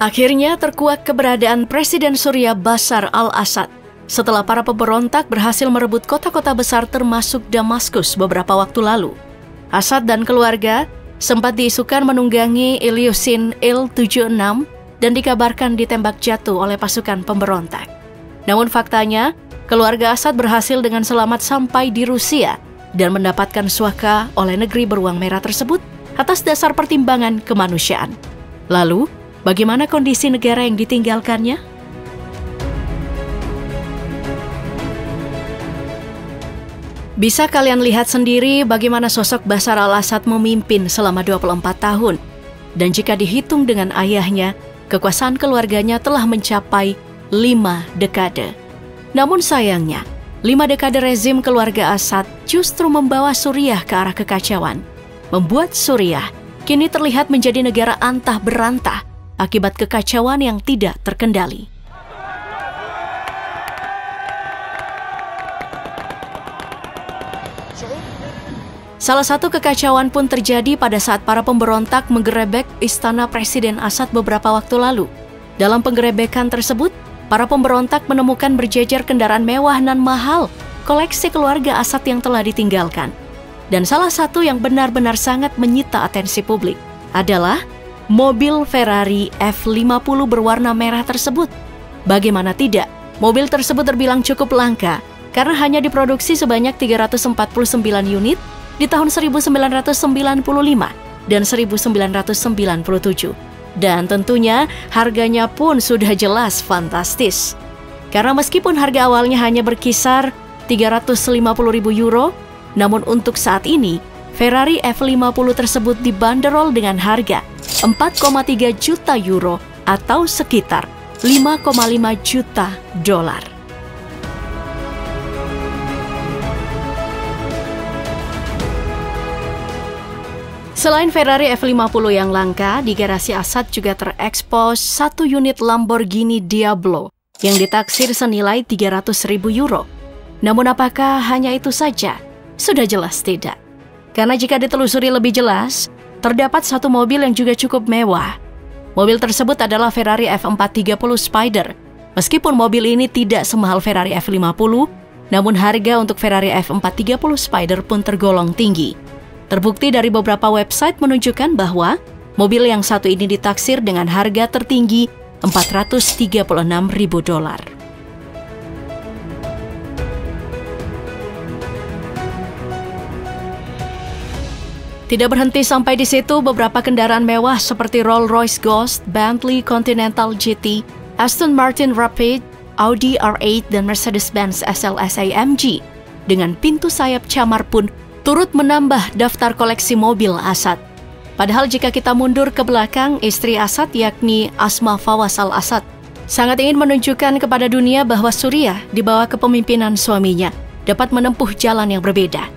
Akhirnya terkuak keberadaan Presiden Suriah Bashar al-Assad setelah para pemberontak berhasil merebut kota-kota besar termasuk Damaskus beberapa waktu lalu. Assad dan keluarga sempat diisukan menunggangi Ilyushin Il-76 dan dikabarkan ditembak jatuh oleh pasukan pemberontak. Namun faktanya, keluarga Assad berhasil dengan selamat sampai di Rusia dan mendapatkan suaka oleh negeri beruang merah tersebut atas dasar pertimbangan kemanusiaan. Lalu, bagaimana kondisi negara yang ditinggalkannya? Bisa kalian lihat sendiri bagaimana sosok Bashar al-Assad memimpin selama 24 tahun. Dan jika dihitung dengan ayahnya, kekuasaan keluarganya telah mencapai 5 dekade. Namun sayangnya, 5 dekade rezim keluarga Assad justru membawa Suriah ke arah kekacauan. Membuat Suriah kini terlihat menjadi negara antah berantah akibat kekacauan yang tidak terkendali. Salah satu kekacauan pun terjadi pada saat para pemberontak menggerebek istana Presiden Assad beberapa waktu lalu. Dalam penggerebekan tersebut, para pemberontak menemukan berjejer kendaraan mewah dan mahal, koleksi keluarga Assad yang telah ditinggalkan. Dan salah satu yang benar-benar sangat menyita atensi publik adalah mobil Ferrari F50 berwarna merah tersebut. Bagaimana tidak, mobil tersebut terbilang cukup langka karena hanya diproduksi sebanyak 349 unit di tahun 1995 dan 1997. Dan tentunya harganya pun sudah jelas fantastis. Karena meskipun harga awalnya hanya berkisar 350.000 euro, namun untuk saat ini, Ferrari F50 tersebut dibanderol dengan harga 4,3 juta euro atau sekitar 5,5 juta dolar. Selain Ferrari F50 yang langka, di garasi Assad juga terekspos 1 unit Lamborghini Diablo yang ditaksir senilai 300.000 euro. Namun apakah hanya itu saja? Sudah jelas tidak. Karena jika ditelusuri lebih jelas, terdapat satu mobil yang juga cukup mewah. Mobil tersebut adalah Ferrari F430 Spider. Meskipun mobil ini tidak semahal Ferrari F50, namun harga untuk Ferrari F430 Spider pun tergolong tinggi. Terbukti dari beberapa website menunjukkan bahwa mobil yang satu ini ditaksir dengan harga tertinggi 436.000 dolar. Tidak berhenti sampai di situ, beberapa kendaraan mewah seperti Rolls-Royce Ghost, Bentley Continental GT, Aston Martin Rapid, Audi R8, dan Mercedes-Benz SLS AMG dengan pintu sayap camar pun turut menambah daftar koleksi mobil Assad. Padahal jika kita mundur ke belakang, istri Assad yakni Asma Fawaz al-Assad sangat ingin menunjukkan kepada dunia bahwa Suriah di bawah kepemimpinan suaminya dapat menempuh jalan yang berbeda.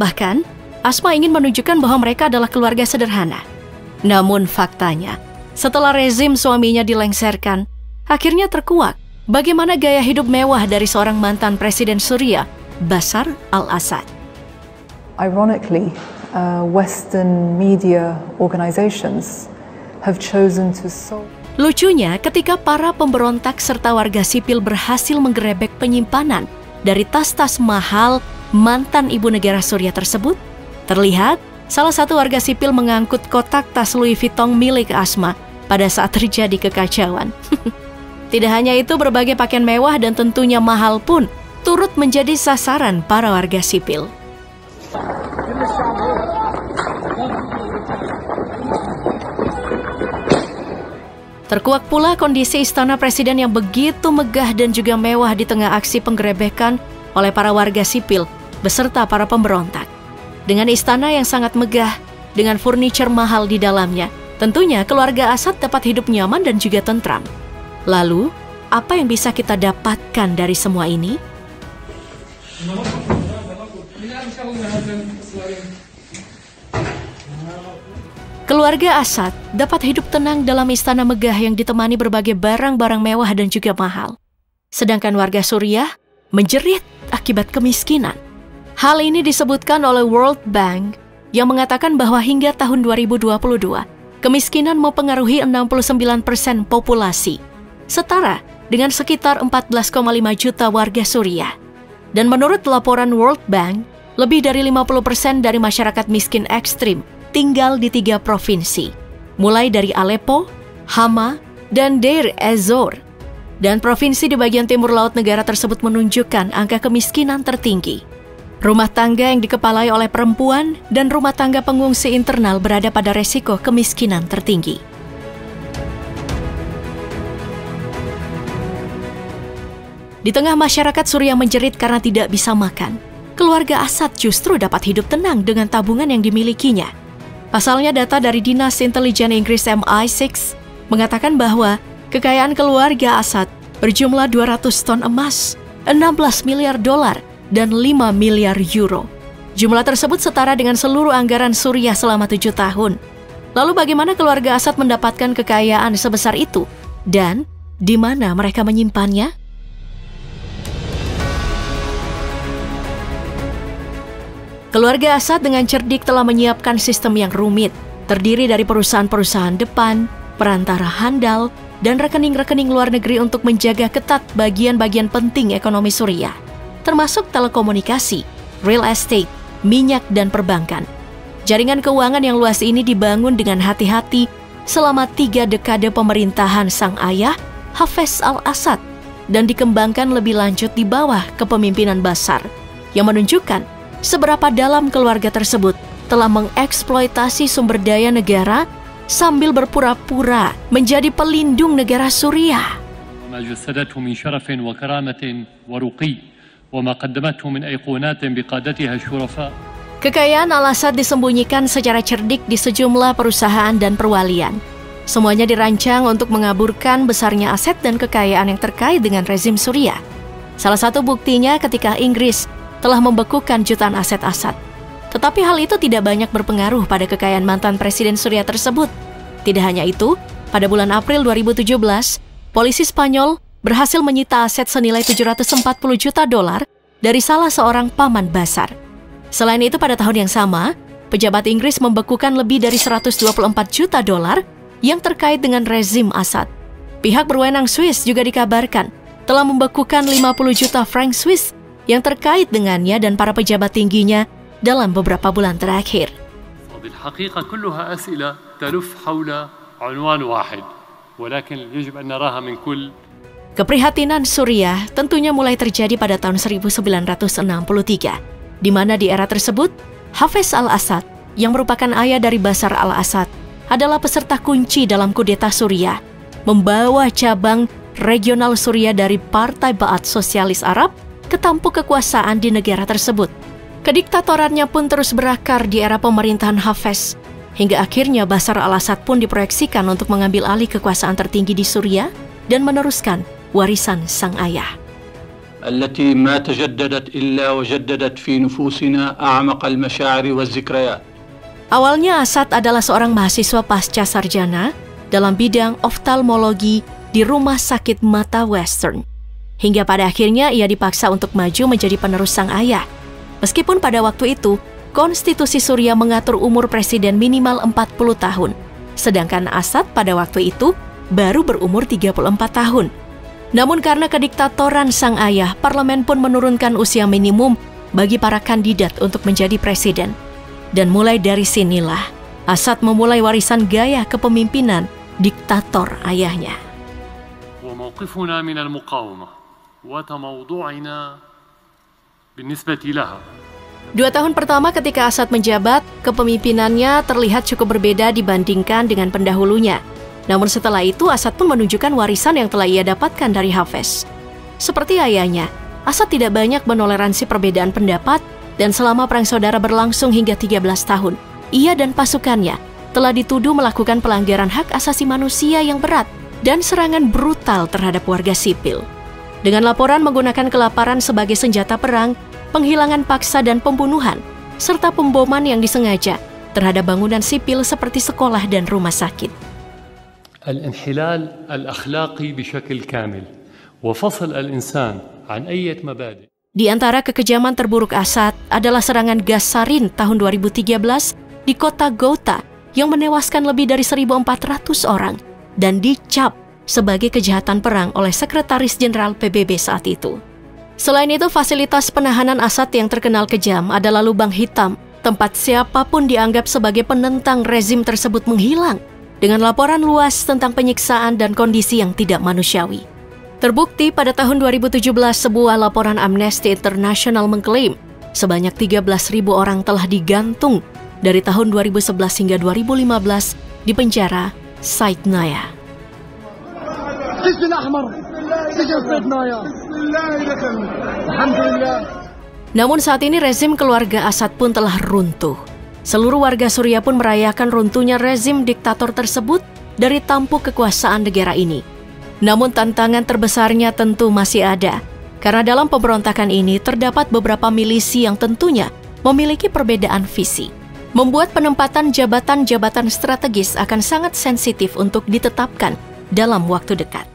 Bahkan, Asma ingin menunjukkan bahwa mereka adalah keluarga sederhana. Namun faktanya, setelah rezim suaminya dilengsarkan, akhirnya terkuak bagaimana gaya hidup mewah dari seorang mantan presiden Suriah, Bashar al-Assad. Ironically, Western media organizations have chosen to solve. Lucunya, ketika para pemberontak serta warga sipil berhasil menggerebek penyimpanan dari tas-tas mahal mantan ibu negara Suriah tersebut, terlihat salah satu warga sipil mengangkut kotak tas Louis Vuitton milik Asma pada saat terjadi kekacauan. Tidak hanya itu, berbagai pakaian mewah dan tentunya mahal pun turut menjadi sasaran para warga sipil. Terkuak pula kondisi istana presiden yang begitu megah dan juga mewah di tengah aksi penggerebekan oleh para warga sipil beserta para pemberontak. Dengan istana yang sangat megah, dengan furniture mahal di dalamnya, tentunya keluarga Assad dapat hidup nyaman dan juga tentram. Lalu, apa yang bisa kita dapatkan dari semua ini? Keluarga Assad dapat hidup tenang dalam istana megah yang ditemani berbagai barang-barang mewah dan juga mahal. Sedangkan warga Suriah menjerit akibat kemiskinan. Hal ini disebutkan oleh World Bank yang mengatakan bahwa hingga tahun 2022, kemiskinan mempengaruhi 69% populasi, setara dengan sekitar 14,5 juta warga Suriah. Dan menurut laporan World Bank, lebih dari 50% dari masyarakat miskin ekstrim tinggal di 3 provinsi, mulai dari Aleppo, Hama, dan Deir ez-Zor. Dan provinsi di bagian timur laut negara tersebut menunjukkan angka kemiskinan tertinggi. Rumah tangga yang dikepalai oleh perempuan dan rumah tangga pengungsi internal berada pada resiko kemiskinan tertinggi. Di tengah masyarakat Suriah menjerit karena tidak bisa makan, keluarga Assad justru dapat hidup tenang dengan tabungan yang dimilikinya. Pasalnya, data dari Dinas Intelijen Inggris MI6 mengatakan bahwa kekayaan keluarga Assad berjumlah 200 ton emas, 16 miliar dolar, dan 5 miliar euro. Jumlah tersebut setara dengan seluruh anggaran Suriah selama 7 tahun. Lalu bagaimana keluarga Assad mendapatkan kekayaan sebesar itu? Dan di mana mereka menyimpannya? Keluarga Assad dengan cerdik telah menyiapkan sistem yang rumit, terdiri dari perusahaan-perusahaan depan, perantara handal, dan rekening-rekening luar negeri untuk menjaga ketat bagian-bagian penting ekonomi Suriah, termasuk telekomunikasi, real estate, minyak, dan perbankan. Jaringan keuangan yang luas ini dibangun dengan hati-hati selama 3 dekade pemerintahan sang ayah, Hafez al-Assad, dan dikembangkan lebih lanjut di bawah kepemimpinan Bashar, yang menunjukkan seberapa dalam keluarga tersebut telah mengeksploitasi sumber daya negara sambil berpura-pura menjadi pelindung negara Suriah. Kekayaan al-Assad disembunyikan secara cerdik di sejumlah perusahaan dan perwalian. Semuanya dirancang untuk mengaburkan besarnya aset dan kekayaan yang terkait dengan rezim Suriah. Salah satu buktinya ketika Inggris telah membekukan jutaan aset Assad. Tetapi hal itu tidak banyak berpengaruh pada kekayaan mantan Presiden Suriah tersebut. Tidak hanya itu, pada bulan April 2017, polisi Spanyol berhasil menyita aset senilai 740 juta dolar dari salah seorang paman Bashar. Selain itu, pada tahun yang sama, pejabat Inggris membekukan lebih dari 124 juta dolar yang terkait dengan rezim Assad. Pihak berwenang Swiss juga dikabarkan telah membekukan 50 juta franc Swiss yang terkait dengannya dan para pejabat tingginya dalam beberapa bulan terakhir. Keprihatinan Suriah tentunya mulai terjadi pada tahun 1963, di mana di era tersebut, Hafez al-Assad, yang merupakan ayah dari Bashar al-Assad, adalah peserta kunci dalam kudeta Suriah, membawa cabang regional Suriah dari Partai Ba'ath Sosialis Arab ke tampuk kekuasaan di negara tersebut. Kediktatorannya pun terus berakar di era pemerintahan Hafez, hingga akhirnya Bashar al-Assad pun diproyeksikan untuk mengambil alih kekuasaan tertinggi di Suriah dan meneruskan warisan sang ayah. التي ما تجددت إلا وجددت في نفوسنا أعمق المشاعر والذكريات. Awalnya Assad adalah seorang mahasiswa pasca sarjana dalam bidang oftalmologi di Rumah Sakit Mata Western. Hingga pada akhirnya ia dipaksa untuk maju menjadi penerus sang ayah. Meskipun pada waktu itu, konstitusi Suriah mengatur umur presiden minimal 40 tahun, sedangkan Assad pada waktu itu baru berumur 34 tahun. Namun karena kediktatoran sang ayah, parlemen pun menurunkan usia minimum bagi para kandidat untuk menjadi presiden. Dan mulai dari sinilah, Assad memulai warisan gaya kepemimpinan diktator ayahnya. 2 tahun pertama ketika Assad menjabat, kepemimpinannya terlihat cukup berbeda dibandingkan dengan pendahulunya. Namun setelah itu, Assad pun menunjukkan warisan yang telah ia dapatkan dari Hafez. Seperti ayahnya, Assad tidak banyak menoleransi perbedaan pendapat, dan selama perang saudara berlangsung hingga 13 tahun, ia dan pasukannya telah dituduh melakukan pelanggaran hak asasi manusia yang berat dan serangan brutal terhadap warga sipil. Dengan laporan menggunakan kelaparan sebagai senjata perang, penghilangan paksa dan pembunuhan, serta pemboman yang disengaja terhadap bangunan sipil seperti sekolah dan rumah sakit. الانحلال الأخلاقي بشكل كامل وفصل الإنسان عن أي مبادئ. Di antara kekejaman terburuk Assad adalah serangan gas sarin tahun 2013 di kota Ghouta yang menewaskan lebih dari 1.400 orang dan dicap sebagai kejahatan perang oleh Sekretaris Jenderal PBB saat itu. Selain itu, fasilitas penahanan Assad yang terkenal kejam adalah lubang hitam, tempat siapapun dianggap sebagai penentang rezim tersebut menghilang, dengan laporan luas tentang penyiksaan dan kondisi yang tidak manusiawi. Terbukti pada tahun 2017 sebuah laporan Amnesty International mengklaim sebanyak 13.000 orang telah digantung dari tahun 2011 hingga 2015 di penjara Saidnaya. Namun saat ini rezim keluarga Assad pun telah runtuh. Seluruh warga Suriah pun merayakan runtuhnya rezim diktator tersebut dari tampuk kekuasaan negara ini. Namun tantangan terbesarnya tentu masih ada, karena dalam pemberontakan ini terdapat beberapa milisi yang tentunya memiliki perbedaan visi, membuat penempatan jabatan-jabatan strategis akan sangat sensitif untuk ditetapkan dalam waktu dekat.